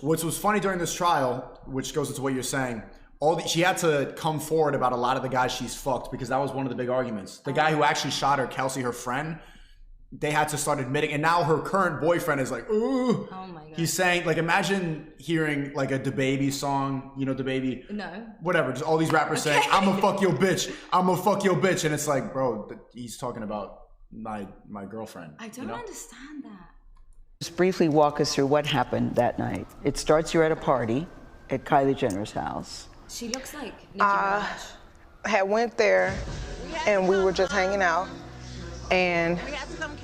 What was funny during this trial, which goes into what you're saying, she had to come forward about a lot of the guys she's fucked because that was one of the big arguments. The guy who actually shot her, Kelsey, her friend, they had to start admitting, and now her current boyfriend is like, ooh. Oh my God. He's saying, like, imagine hearing like a DaBaby song, you know DaBaby? No. Whatever, just all these rappers saying, I'ma fuck your bitch, I'ma fuck your bitch. And it's like, bro, he's talking about my girlfriend. I don't understand that. Just briefly walk us through what happened that night. It starts, you're at a party at Kylie Jenner's house. She looks like Nicki Minaj. Had went there and we were just hanging out and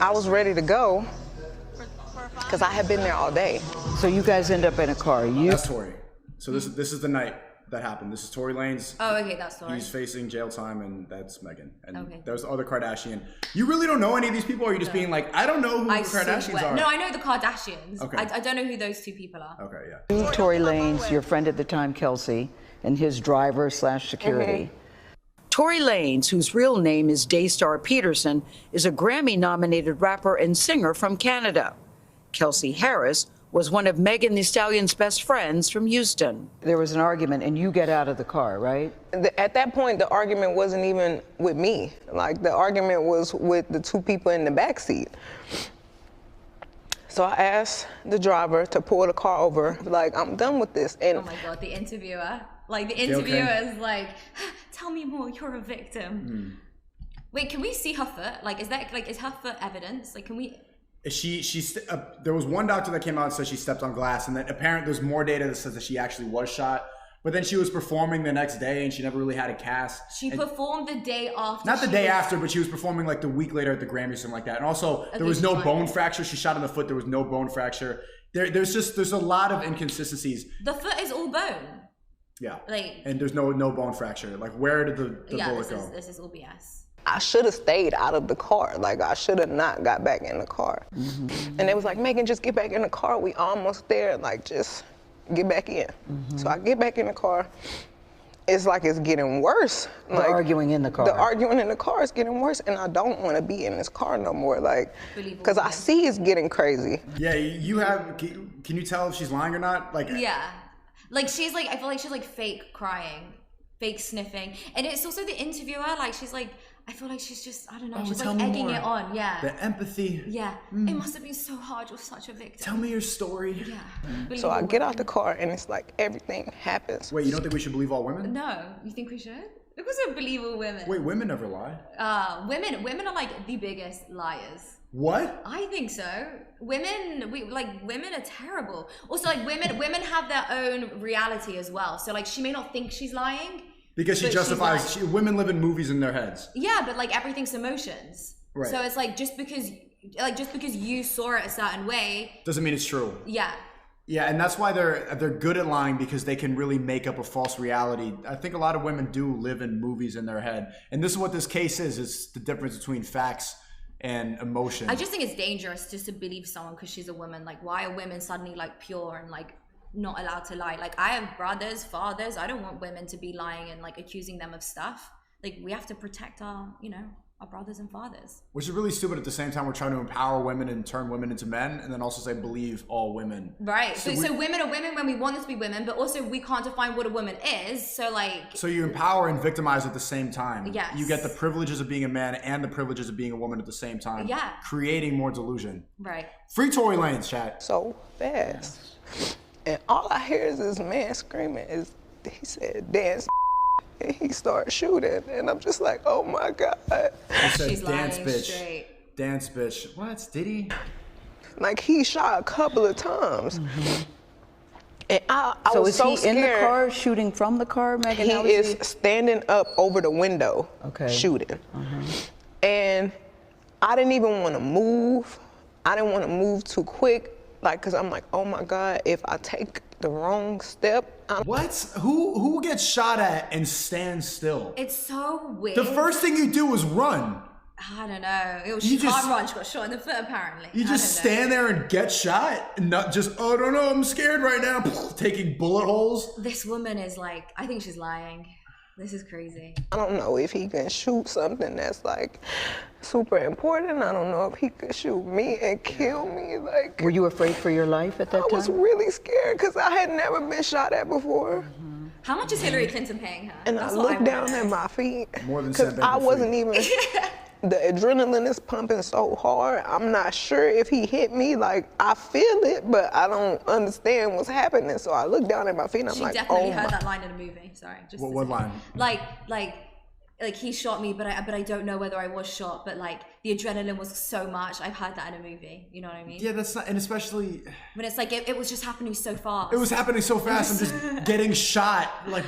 I was ready to go because I had been there all day. So you guys end up in a car. That's Tory. So this is the night that happened. This is Tory Lanez. Oh, okay, that's Tory. He's facing jail time, and that's Megan. And there's the other Kardashian. You really don't know any of these people, or are you just being like, I don't know who the Kardashians are? No, I know the Kardashians. Okay. I don't know who those two people are. Okay, yeah. You, Tory Lanez, your friend at the time, Kelsey, and his driver/security. Tory Lanez, whose real name is Daystar Peterson, is a Grammy-nominated rapper and singer from Canada. Kelsey Harris was one of Megan Thee Stallion's best friends from Houston. There was an argument, and you get out of the car, right? At that point, the argument wasn't even with me. Like, the argument was with the two people in the back seat. So I asked the driver to pull the car over, like, I'm done with this. And oh my God, the interviewer. Like, the interviewer is like, tell me more, you're a victim. Wait, can we see her foot? Like, is her foot evidence? Like, can we? There was one doctor that came out and said she stepped on glass, and then apparently there's more data that says that she actually was shot. But then she was performing the next day, and she never really had a cast. She performed the day after. Not the day after, but she was performing like the week later at the Grammys or something like that. And also, there was no bone fracture. She shot in the foot. There was no bone fracture. There's a lot of inconsistencies. The foot is all bone. Yeah. Like. And there's no bone fracture. Like, where did the bullet go? This is all BS. I should have stayed out of the car. Like, I should have not got back in the car. And they was like, Megan, just get back in the car. We almost there. Like, just get back in. So I get back in the car. It's like it's getting worse. The arguing in the car. The arguing in the car is getting worse, and I don't want to be in this car no more. Like, because I see it's getting crazy. Yeah, you have. Can you tell if she's lying or not? Like. Yeah, like she's like, I feel like she's like fake crying, fake sniffing, and it's also the interviewer. Like, she's like, I feel like she's just, I don't know, she's like egging it on. Yeah. The empathy. Yeah. It must have been so hard. You're such a victim. Tell me your story. Yeah. So I get out the car and it's like everything happens. Wait, you don't think we should believe all women? No. You think we should? Because we believe all women. Wait, women never lie. Women are like the biggest liars. What? I think so. Women are terrible. Also, like, women have their own reality as well. So like, she may not think she's lying. Because she justifies, women live in movies in their heads. Yeah, but like, everything's emotions. Right. So it's like, just because you saw it a certain way doesn't mean it's true. Yeah. Yeah, and that's why they're good at lying, because they can really make up a false reality. I think a lot of women do live in movies in their head. And this is what this case is. It's the difference between facts and emotion. I just think it's dangerous just to believe someone because she's a woman. Like, why are women suddenly like pure and like not allowed to lie? Like, I have brothers, fathers. I don't want women to be lying and like accusing them of stuff. Like, we have to protect our brothers and fathers. Which is really stupid. At the same time, we're trying to empower women and turn women into men, and then also say believe all women. Right. So women are women when we want them to be women, but also we can't define what a woman is. So like. So you empower and victimize at the same time. Yes. You get the privileges of being a man and the privileges of being a woman at the same time. Yeah. Creating more delusion. Right. Free Tory Lanez, chat. So fast. And all I hear is this man screaming. He said, dance. And he started shooting. And I'm just like, oh my God. He said, she's dance lying bitch. straight. Dance bitch. What? Did he? Like, he shot a couple of times. And I was so so is he scared. in the car shooting from the car, Megan? He is standing up over the window shooting. And I didn't even want to move. I didn't want to move too quick. Like, cause I'm like, oh my God, if I take the wrong step. What? Who gets shot at and stands still? It's so weird. The first thing you do is run. I don't know. She can't run. She got shot in the foot apparently. You just stand there and get shot and not just, oh, I don't know, I'm scared right now, taking bullet holes. This woman is like, I think she's lying. This is crazy. I don't know if he can shoot something that's like super important. I don't know if he could shoot me and kill me. Like, Were you afraid for your life at that time? I was really scared because I had never been shot at before. How much is Hillary Clinton paying her? And That's I what looked down wanna at know. my feet More than because Sam I wasn't Bankman-Fried. even. The adrenaline is pumping so hard. I'm not sure if he hit me. Like, I feel it, but I don't understand what's happening. So I look down at my feet and I'm She like, definitely oh heard my. that line in a movie. Sorry. Just What line? Like he shot me, but I don't know whether I was shot. But like the adrenaline was so much. I've heard that in a movie. You know what I mean? Yeah, that's not, and especially When it's like it was just happening so fast. it was happening so fast. I'm just getting shot. Like,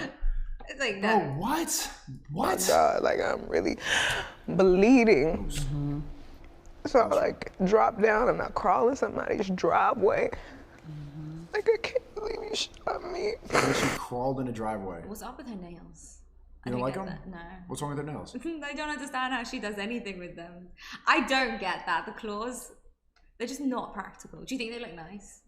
It's like oh, no. what? My What? God, like I'm really bleeding. So I like drop down and I crawl in somebody's driveway. Like, I can't believe you shot me. And she crawled in a driveway. What's up with her nails? You don't like get them? that. No. What's wrong with her nails? I don't understand how she does anything with them. I don't get that. The claws, they're just not practical. Do you think they look nice?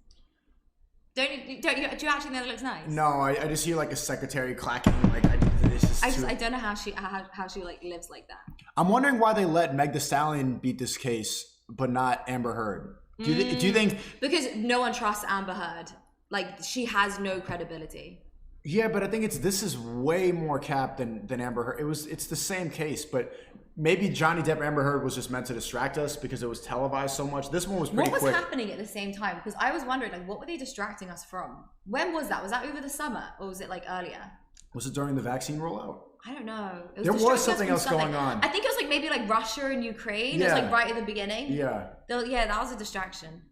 Do you actually think that looks nice? No, I just hear like a secretary clacking. Like, it's just too... I don't know how she like lives like that. I'm wondering why they let Meg Thee Stallion beat this case, but not Amber Heard. Do you think? Because no one trusts Amber Heard. Like she has no credibility. Yeah, but I think this is way more cap than Amber Heard. It's the same case, but maybe Johnny Depp Amber Heard was just meant to distract us because it was televised so much. This one was pretty What was quick. happening at the same time? Because I was wondering, like, what were they distracting us from? When was that? Was that over the summer or was it like earlier? Was it during the vaccine rollout? I don't know. It There was distracting us something from else going on. I think it was like maybe like Russia and Ukraine. It was Yeah. like right at the beginning. Yeah. Yeah, that was a distraction.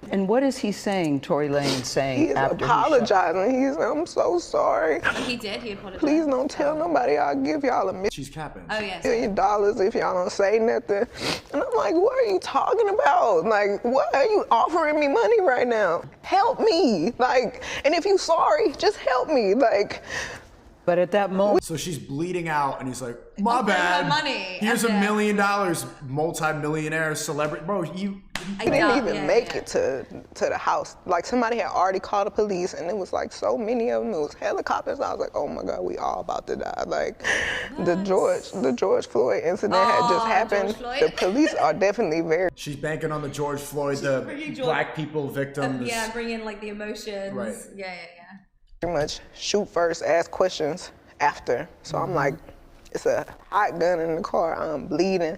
And what is he saying, Tory Lanez saying He's after apologizing. He's, I'm so sorry. He did. He apologized. Please don't tell nobody. I'll give y'all $1 She's capping. Oh yes. million if y'all don't say nothing. And I'm like, what are you talking about? Like, what are you offering me money right now? Help me. Like, and if you sorry, just help me. Like, But at that moment, So she's bleeding out, and he's like, "My Offering her bad. money, Here's and $1 then- million, multi-millionaire celebrity, bro. I didn't even make it to the house. Like, somebody had already called the police, and it was like so many of them. It was helicopters. I was like, oh my God, we all about to die. Like, the George Floyd incident had just happened. George Floyd. The police are definitely very. She's banking on the George Floyd, the bringing George- black people victims. Yeah, bring in like the emotions. Right. Yeah. Pretty much shoot first, ask questions after. So I'm like, it's a hot gun in the car. I'm bleeding.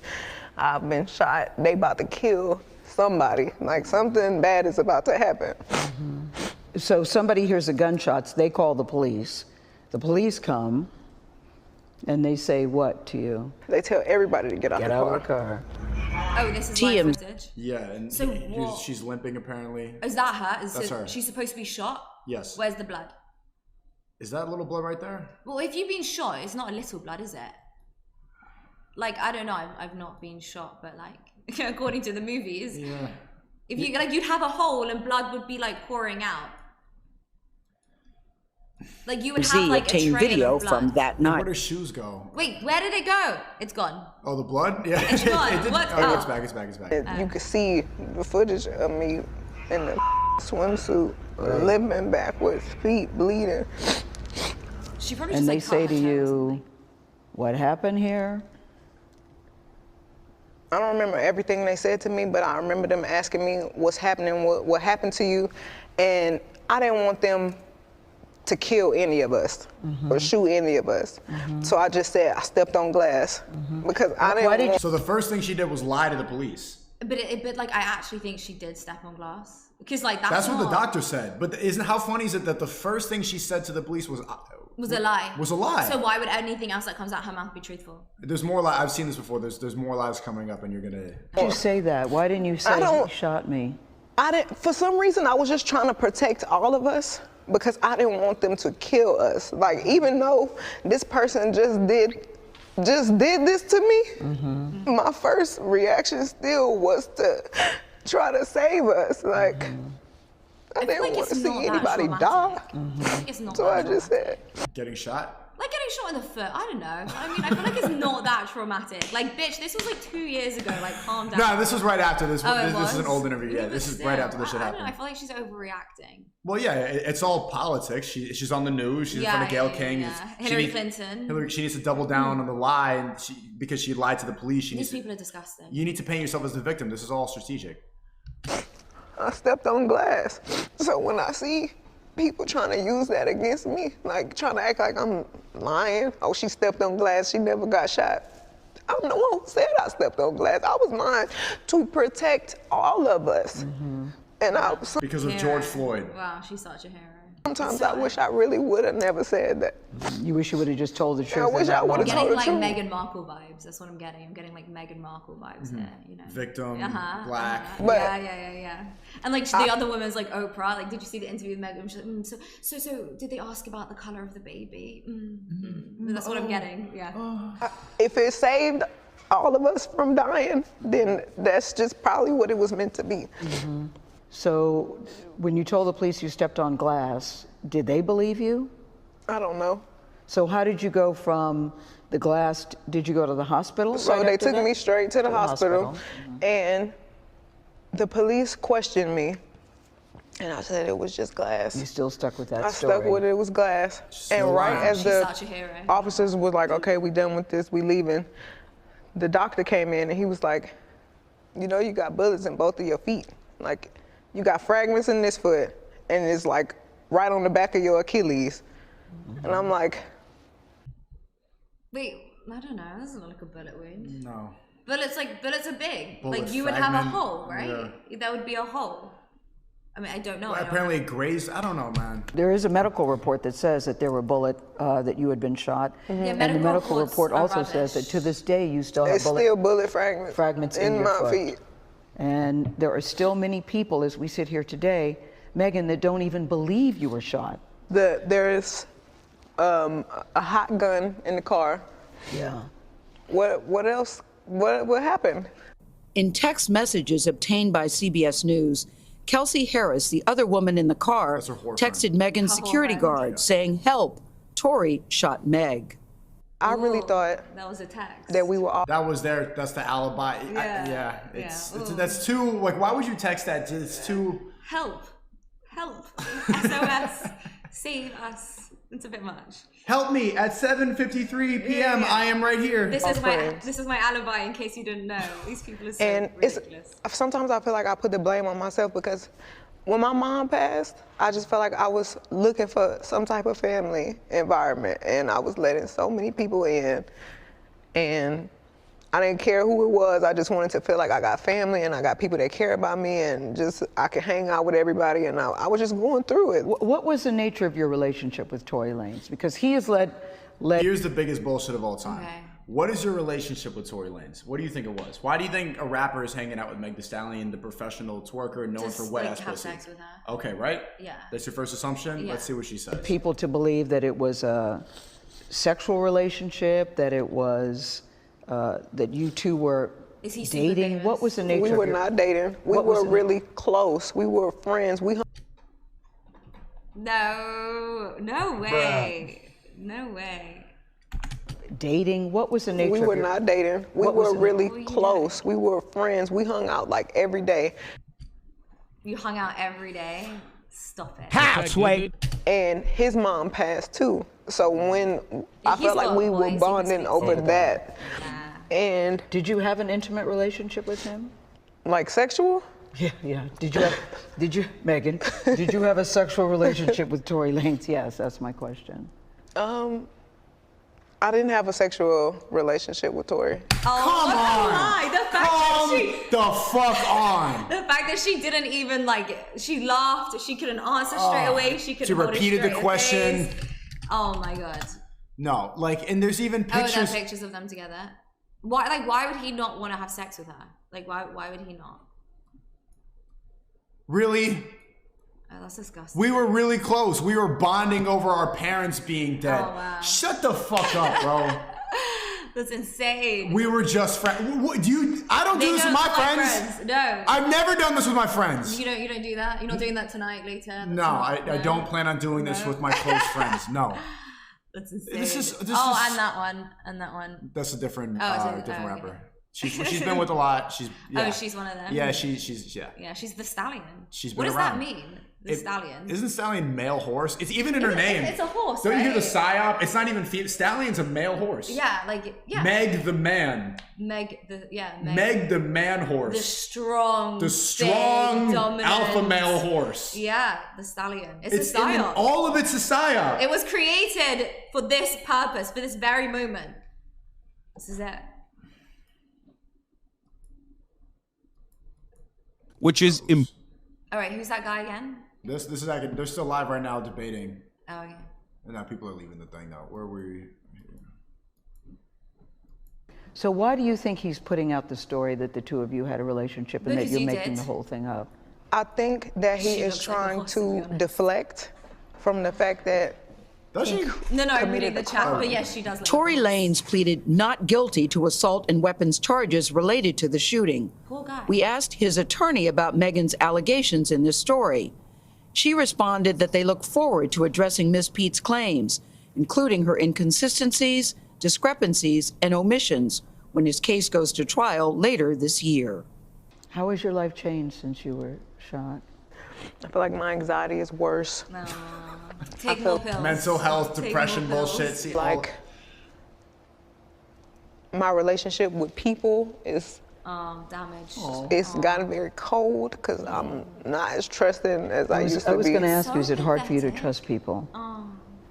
I've been shot. They about to kill somebody. Like something bad is about to happen. so somebody hears the gunshots, they call the police. The police come, and they say what to you? They tell everybody to get out Get the out car. of the car. Oh, this is live TM. footage. Yeah, and So what- she's limping apparently. Is that her? That's her. She's supposed to be shot? Yes. Where's the blood? Is that a little blood right there? Well, if you've been shot, it's not a little blood, is it? Like, I don't know. I've not been shot, but like, according to the movies, Yeah. if you like, you'd have a hole and blood would be like pouring out. Like you would have Z like a obtained trail video of blood. from that Where night. do shoes go? Wait, where did it go? It's gone. Oh, the blood? Yeah. It's gone. It did- What? Oh, Oh. it's back. It's back. It's back. You could see the footage of me in the swimsuit, limping backwards, feet bleeding. She probably And just they like say cut to her hair or you, something. what happened here? I don't remember everything they said to me, but I remember them asking me what's happening, what happened to you, and I didn't want them to kill any of us or shoot any of us. So I just said I stepped on glass because I didn't want. So the first thing she did was lie to the police. But like I actually think she did step on glass because like That's what the not- doctor said. But isn't how funny is it that the first thing she said to the police was was a lie. Was a lie. So why would anything else that comes out her mouth be truthful? There's more lies. I've seen this before. There's more lies coming up, and you're gonna. Why did you say that? Why didn't you say don't- he shot me? I didn't. For some reason, I was just trying to protect all of us because I didn't want them to kill us. Like even though this person just did this to me, my first reaction still was to try to save us. Like I feel didn't like want to it's see not that anybody die. traumatic. I think it's not So that I just traumatic. said, Getting shot? Like getting shot in the foot. I don't know. I mean, I feel like it's not that traumatic. Like, bitch, this was like 2 years ago. Like, calm down. No, this was right after this. Oh, This is an old interview. Yeah, this is right after this shit I don't happened. know. I feel like she's overreacting. Well, yeah, it's all politics. She's on the news. She's in front of Gayle King. Hillary Clinton. She needs to double down on the lie, and because she lied to the police. These people are disgusting. You need to paint yourself as the victim. This is all strategic. I stepped on glass. So when I see people trying to use that against me, like trying to act like I'm lying, oh, she stepped on glass, she never got shot. I'm the one who said I stepped on glass. I was lying to protect all of us. And Because of George Floyd. Wow, she's such a hero. Sometimes I wish I really would have never said that. You wish you would have just told the truth. I wish I would have I'm told getting the like truth. Meghan Markle vibes. That's what I'm getting. I'm getting like Meghan Markle vibes there, you know. Victim, black. But- Yeah. And like the other woman's like Oprah. Like, did you see the interview with Meghan? She's like, so did they ask about the color of the baby? That's what I'm getting. Yeah. If it saved all of us from dying, then that's just probably what it was meant to be. So when you told the police you stepped on glass, did they believe you? I don't know. So how did you go from the glass, did you go to the hospital? So right they after took that? me straight to the hospital, and the police questioned me, and I said it was just glass. You still stuck with that I story. stuck with it was glass. Still And right lying. as She's the such a hero. officers was like, okay, we done with this, we leaving, the doctor came in and he was like, you know, you got bullets in both of your feet. Like, you got fragments in this foot, and it's like right on the back of your Achilles. And I'm like, Wait, I don't know. This doesn't look like a bullet wound. No. Bullets are big. Bullet like you would have a fragment, hole, right? That would be a hole. I mean, I don't know. Well, apparently it grazed. I don't know, man. There is a medical report that says that there were that you had been shot. Yeah, And the medical reports report are also says that rubbish. to this day you still have it's still bullet fragments in your my foot. feet. And there are still many people, as we sit here today, Megan, that don't even believe you were shot. There's a hot gun in the car. Yeah. What else? What happened? In text messages obtained by CBS News, Kelsey Harris, the other woman in the car, That's her whore texted Megan's Her security whore guard saying, "Help, Tory shot Meg." I really Whoa, thought that was a text. that we were all. That's the alibi. Yeah. That's too, like, why would you text that? It's too. Help, SOS, save us. It's a bit much. Help me at 7:53 p.m. Yeah. I am right here. This is my alibi in case you didn't know. These people are so And ridiculous. sometimes I feel like I put the blame on myself because when my mom passed, I just felt like I was looking for some type of family environment, and I was letting so many people in, and I didn't care who it was. I just wanted to feel like I got family and I got people that care about me, and just I could hang out with everybody, and I was just going through it. What was the nature of your relationship with Tory Lanez? Because he has led. Here's the biggest bullshit of all time. Okay. What is your relationship with Tory Lanez? What do you think it was? Why do you think a rapper is hanging out with Meg Thee Stallion, the professional twerker known Just, for wet ass have pussy? sex with her. Okay, right? Yeah. That's your first assumption? Yeah. Let's see what she says. People to believe that it was a sexual relationship, that it was that you two were Is he super dating. famous? What was the nature? We of were your, not dating. We What was were it? really close. We were friends. We hung No way. No way. dating? What was the nature? We of were your, not dating. We What was were it? really What were you close. We were friends. We hung out like every day. You hung out every day? Stop it. And his mom passed too. So when I he's felt like got we boys, were he can bonding speak over to that. And Did you have an intimate relationship with him? like sexual? Yeah. Did you, Megan? Did you have a sexual relationship with Tory Lanez? Yes, that's my question. I didn't have a sexual relationship with Tory. Oh, Come on. lie. The fact Come that she the fuck on. The fact that she didn't even she laughed, she couldn't answer straight away, she couldn't She hold a repeated the straight question. face. Oh my god. No, like, and there's even Oh, there are pictures. pictures of them together. Why would he not want to have sex with her? Like, why would he not? Really? Oh, that's disgusting. We were really close. We were bonding over our parents being dead. Oh, wow. Shut the fuck up, bro. That's insane. We were just friends. I don't do this with my friends. No. I've never done this with my friends. You don't do that? You're not doing that tonight, later? No, I don't plan on doing this with my close friends. No. That's insane. This is and that one, and that one. That's a different Okay. rapper. She's been with a lot. She's she's one of them. Yeah, she's Yeah, she's the stallion. She's what been does around. that mean? The stallion. Isn't stallion male horse? It's even in her name. It's a horse. Don't you hear the right? psyop? It's not even stallion's a male horse. Yeah, Meg the man. Meg the man horse. The strong, big, dominant alpha male horse. Yeah, the stallion. It's a psyop. All of it's a psyop. It was created for this purpose, for this very moment. This is it. Which is all right, who's that guy again? This is like they're still live right now debating. Oh, okay. And now people are leaving the thing though. Where were we? So why do you think he's putting out the story that the two of you had a relationship and that you're making did. the whole thing up? I think that he is looks like a trying horse, to be to honest. deflect from the fact that Does she? No, I'm committed reading the the chat, crime. but yes, she does. Look Tory like a horse. Lanez pleaded not guilty to assault and weapons charges related to the shooting. Poor guy. We asked his attorney about Megan's allegations in this story. She responded that they look forward to addressing Ms. Pete's claims, including her inconsistencies, discrepancies, and omissions when his case goes to trial later this year. How has your life changed since you were shot? I feel like my anxiety is worse. No. Take more pills. Mental health, Take depression, more pills. bullshit. See, Like, my relationship with people is Damaged. it's gotten very cold because I'm not as trusting as I used to be. I was going to ask you, is So it hard for you to pathetic. trust people?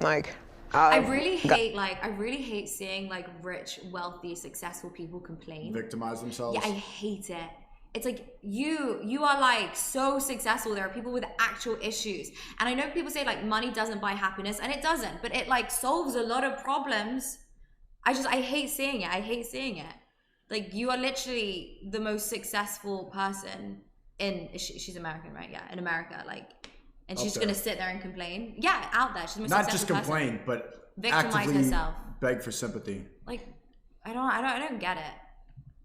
Like, I really hate seeing like rich, wealthy, successful people complain. victimize themselves. Yeah, I hate it. It's like you are like so successful. There are people with actual issues. And I know people say like money doesn't buy happiness, and it doesn't, but it like solves a lot of problems. I hate seeing it. Like you are literally the most successful person she's American, right? Yeah, in America, like, and she's there. gonna sit there and complain. Yeah, out there. She's the most Not just successful complain, person. but Victimize actively herself. beg for sympathy. Like, I don't get it.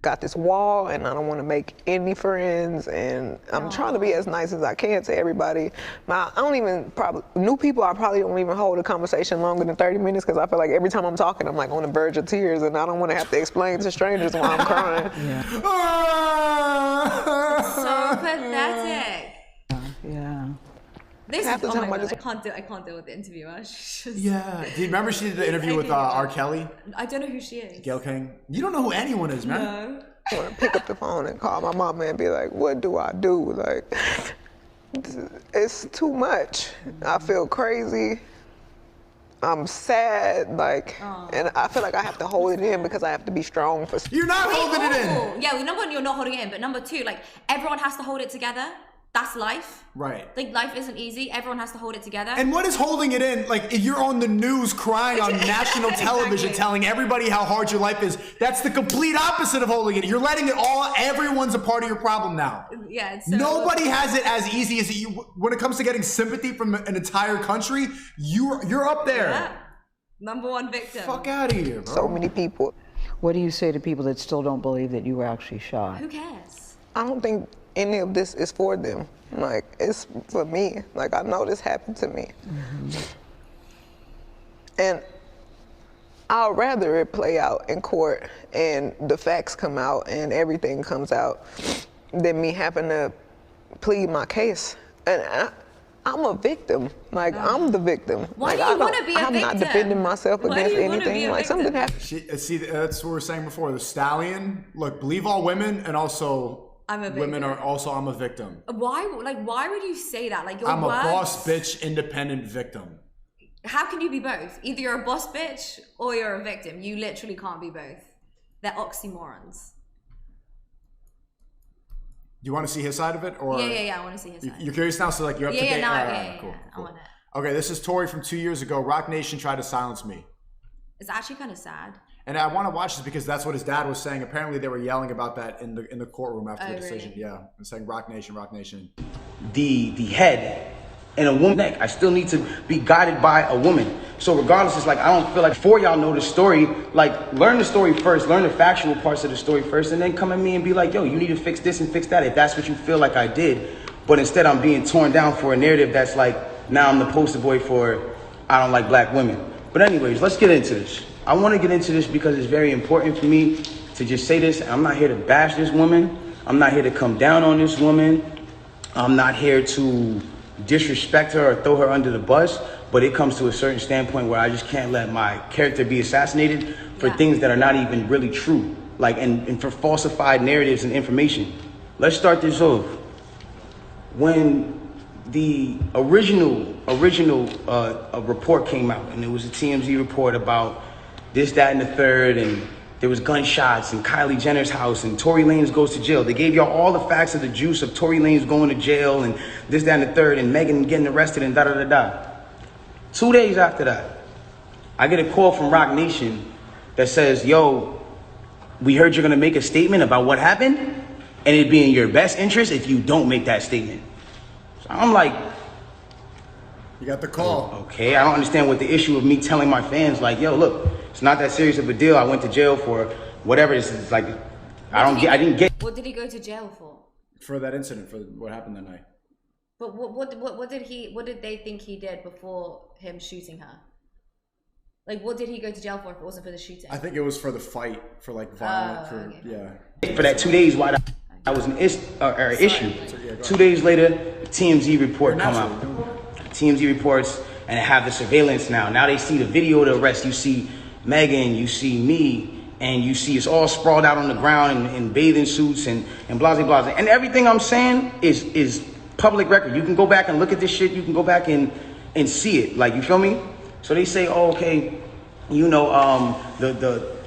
got this wall and I don't want to make any friends, and I'm trying to be as nice as I can to everybody. I don't even new people, I probably don't even hold a conversation longer than 30 minutes because I feel like every time I'm talking, I'm like on the verge of tears and I don't want to have to explain to strangers why I'm crying. So pathetic. Yeah. This Half the oh time my I God, just- I can't deal with the interviewer. She's just, Yeah. Do you remember she did the interview with R. Kelly? I don't know who she is. Gayle King? You don't know who anyone is, man. No. I want to pick up the phone and call my mama and be like, what do I do? Like, it's too much. I feel crazy. I'm sad, like, and I feel like I have to hold it in because I have to be strong for. You're not holding it in. Oh, yeah, well, number one, you're not holding it in, but number two, like, everyone has to hold it together. That's life. Right. Like, life isn't easy. Everyone has to hold it together. And what is holding it in? Like, if you're on the news crying on national television Exactly. telling everybody how hard your life is, that's the complete opposite of holding it. You're letting it all, everyone's a part of your problem now. Yeah, it's so, Nobody has it as easy as you. When it comes to getting sympathy from an entire country, you're up there. Yeah. Number one victim. Fuck out of here, bro. So many people. What do you say to people that still don't believe that you were actually shot? Who cares? I don't think any of this is for them. Like, it's for me. Like, I know this happened to me. And I'd rather it play out in court and the facts come out and everything comes out than me having to plead my case. And I'm a victim. Like, I'm the victim. Why like, do you want to be a I'm victim? not defending myself Why against do you wanna be anything. a Like, something victim? happened. See, that's what we were saying before. The stallion, look, believe all women, and also I'm a women victim. are also I'm a victim. Why would you say that? Like, your I'm a words, boss bitch, independent victim. How can you be both? Either you're a boss bitch or you're a victim. You literally can't be both. They're oxymorons. Do you want to see his side of it, or Yeah. I want to see his side. you're curious now? So like you're up to Yeah, date. no, All right, yeah, cool, yeah. I cool. want it. Okay, this is Tory from 2 years ago. Rock Nation tried to silence me. It's actually kind of sad. And I want to watch this because that's what his dad was saying. Apparently, they were yelling about that in the courtroom after Oh, the decision. really? Yeah, and saying "Rock Nation, Rock Nation." The head and a woman's neck. I still need to be guided by a woman. So regardless, it's like I don't feel like before y'all know the story, like learn the story first, learn the factual parts of the story first, and then come at me and be like, yo, you need to fix this and fix that if that's what you feel like I did. But instead, I'm being torn down for a narrative that's like now I'm the poster boy for I don't like black women. But anyways, let's get into this. I want to get into this because it's very important for me to just say this. I'm not here to bash this woman. I'm not here to come down on this woman. I'm not here to disrespect her or throw her under the bus. But it comes to a certain standpoint where I just can't let my character be assassinated for things that are not even really true. Like, and for falsified narratives and information. Let's start this off. When the original report came out, and it was a TMZ report about this, that, and the third, and there was gunshots in Kylie Jenner's house, and Tory Lanez goes to jail. They gave y'all all the facts of the juice of Tory Lanez going to jail, and this, that, and the third, and Megan getting arrested, and da-da-da-da. 2 days after that, I get a call from Rock Nation that says, yo, we heard you're gonna make a statement about what happened, and it'd be in your best interest if you don't make that statement. So I'm like, you got the call. Okay, I don't understand what the issue of me telling my fans, like, yo, look, it's not that serious of a deal. I went to jail for whatever. It's like, I didn't get. What did he go to jail for? For that incident, for what happened that night. But what did they think he did before him shooting her? Like, what did he go to jail for if it wasn't for the shooting? I think it was for the fight, for like violent, For that 2 days, why that was an issue. 2 days later, the TMZ report come out. TMZ reports, and have the surveillance now. Now they see the video of the arrest. You see Megan, you see me, and you see it's all sprawled out on the ground in bathing suits and blah, blah, blah. And everything I'm saying is public record. You can go back and look at this shit. You can go back and see it. Like, you feel me? So they say, oh, okay, you know,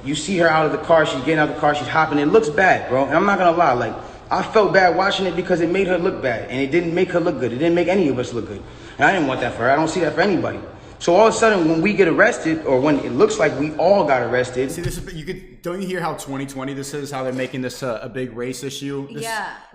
you see her out of the car. She's getting out of the car. She's hopping. It looks bad, bro. And I'm not going to lie. Like, I felt bad watching it because it made her look bad. And it didn't make her look good. It didn't make any of us look good. And I didn't want that for her. I don't see that for anybody. So all of a sudden, when we get arrested, or when it looks like we all got arrested. See, this is, don't you hear how 2020 this is? How they're making this a big race issue?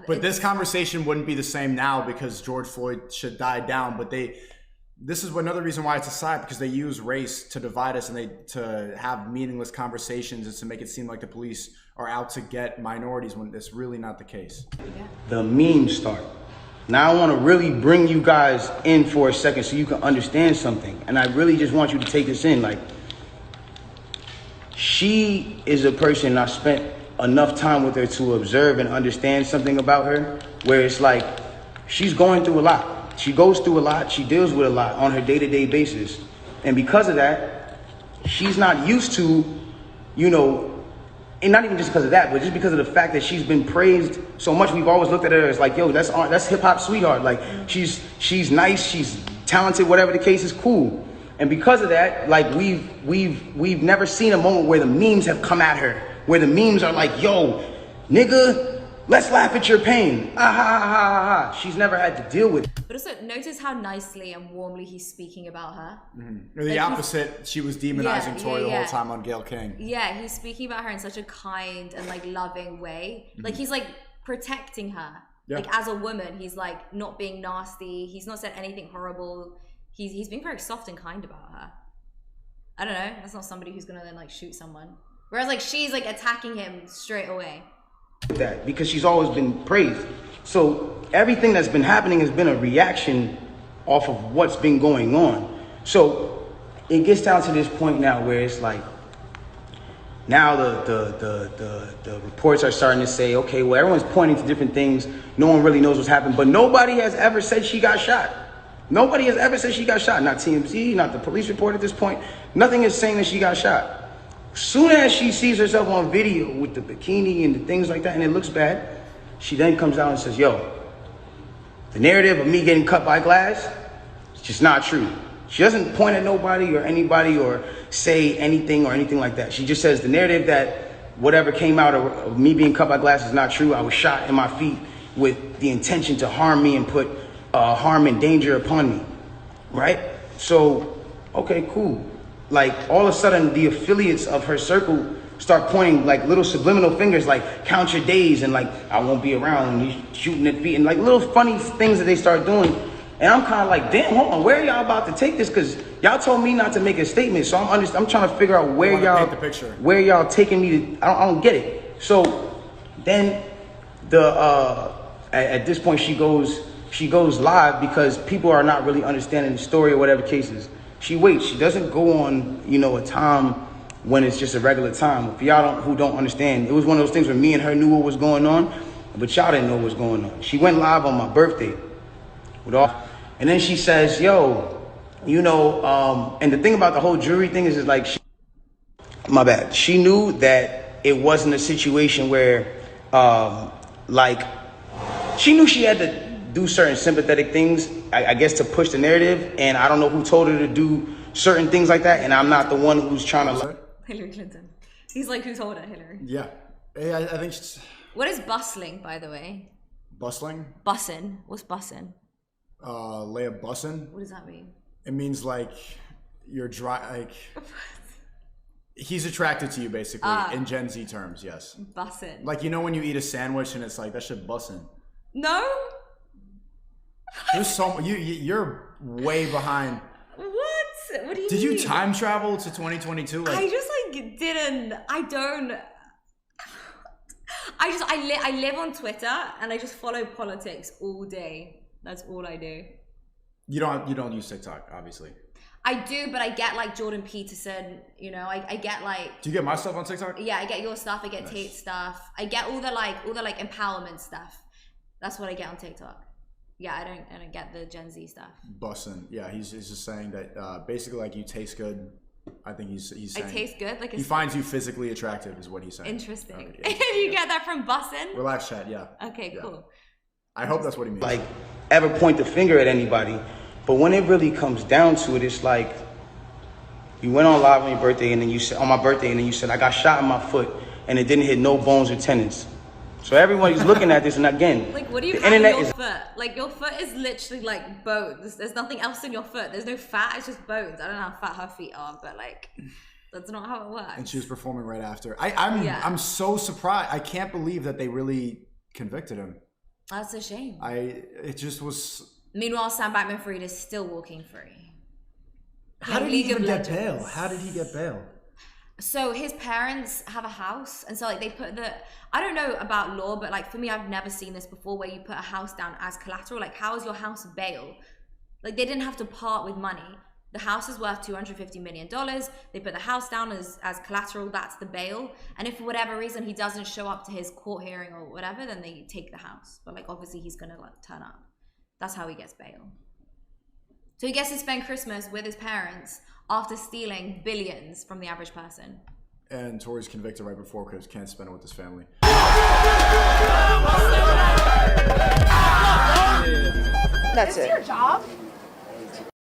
But this conversation wouldn't be the same now because George Floyd should die down. But this is another reason why it's a side, because they use race to divide us and to have meaningless conversations and to make it seem like the police are out to get minorities when that's really not the case. The memes start. Now I want to really bring you guys in for a second so you can understand something. And I really just want you to take this in. Like, she is a person I spent enough time with her to observe and understand something about her, where it's like she's going through a lot. She goes through a lot. She deals with a lot on her day-to-day basis. And because of that, she's not used to, you know, and not even just because of that, but just because of the fact that she's been praised so much. We've always looked at her as like, yo, that's hip hop sweetheart. Like, she's nice, she's talented, whatever the case is, cool. And because of that, like, we've never seen a moment where the memes have come at her, where the memes are like, yo, nigga, let's laugh at your pain. Ah, ha, ha, ha, ha. She's never had to deal with it. But also, notice how nicely and warmly he's speaking about her. Or the opposite, she was demonizing Tory the whole time on Gayle King. Yeah, he's speaking about her in such a kind and like loving way. Like, he's like protecting her. Like, as a woman, he's like not being nasty. He's not said anything horrible. He's being very soft and kind about her. I don't know. That's not somebody who's gonna then like shoot someone. Whereas like she's like attacking him straight away. That because she's always been praised. So everything that's been happening has been a reaction off of what's been going on. So it gets down to this point now where it's like, now the reports are starting to say, okay, well, everyone's pointing to different things. No one really knows what's happened, but nobody has ever said she got shot. Nobody has ever said she got shot. Not TMZ, not the police report at this point. Nothing is saying that she got shot. Soon as she sees herself on video with the bikini and the things like that, and it looks bad, she then comes out and says, yo, the narrative of me getting cut by glass, it's just not true. She doesn't point at nobody or anybody or say anything or anything like that. She just says the narrative that whatever came out of me being cut by glass is not true. I was shot in my feet with the intention to harm me and put harm and danger upon me, right? So, okay, cool. Like, all of a sudden, the affiliates of her circle start pointing like little subliminal fingers, like count your days and like I won't be around when you shooting at feet and like little funny things that they start doing. And I'm kind of like, damn, hold on, where are y'all about to take this? Because y'all told me not to make a statement, so I'm trying to figure out where y'all taking me to. I don't get it. So then at this point she goes live because people are not really understanding the story or whatever cases. She waits. She doesn't go on, you know, a time when it's just a regular time. For y'all who don't understand, it was one of those things where me and her knew what was going on, but y'all didn't know what was going on. She went live on my birthday and then she says, yo, you know, and the thing about the whole jury thing is like, my bad. She knew that it wasn't a situation where, like, she knew she had to do certain sympathetic things, I guess, to push the narrative. And I don't know who told her to do certain things like that. And I'm not the one who's trying to. Hillary Clinton. He's like, who told her, Hillary? Yeah. I think she's... What is bustling, by the way? Bustling? Bussin'. What's bussin'? Layah bussin'? What does that mean? It means like you're dry, like he's attracted to you basically in Gen Z terms, yes. Bussin'. Like, you know when you eat a sandwich and it's like, that shit bussin'. No? There's so you're way behind. What? What do you Did mean? you time travel to 2022? Like, I just like didn't. I don't. I live on Twitter and I just follow politics all day. That's all I do. you don't use TikTok, obviously. I do, but I get like Jordan Peterson. You know, I get like. Do you get my stuff on TikTok? Yeah, I get your stuff. I get Tate's stuff. I get all the empowerment stuff. That's what I get on TikTok. Yeah, I don't get the Gen Z stuff. Bussin'. Yeah, he's just saying that basically like you taste good. I think he's saying. I taste good? Like he finds you physically attractive is what he's saying. Interesting. Okay, You get that from Bussin'? Relax chat, yeah. Okay, Yeah. cool. I hope that's what he means. Like, ever point the finger at anybody. But when it really comes down to it, it's like, you went on live on your birthday and then you said, on my birthday, and then you said, I got shot in my foot and it didn't hit no bones or tendons. So everybody's looking at this, and again, Like, what do you the have in internet your is foot? Like, your foot is literally like bones. There's nothing else in your foot. There's no fat. It's just bones. I don't know how fat her feet are, but like, that's not how it works. And she was performing right after. I'm so surprised. I can't believe that they really convicted him. That's a shame. It just was. Meanwhile, Sam Bankman-Fried is still walking free. How did he even get bail? How did he get bail? So his parents have a house, and so like they put I don't know about law, but like for me, I've never seen this before where you put a house down as collateral. Like, how is your house bail? Like, they didn't have to part with money. The house is worth $250 million. They put the house down as collateral. That's the bail. And if for whatever reason he doesn't show up to his court hearing or whatever, then they take the house. But like, obviously he's gonna like turn up. That's how he gets bail. So he gets to spend Christmas with his parents after stealing billions from the average person. And Tory's convicted right before because can't spend it with his family. That's it. Your job?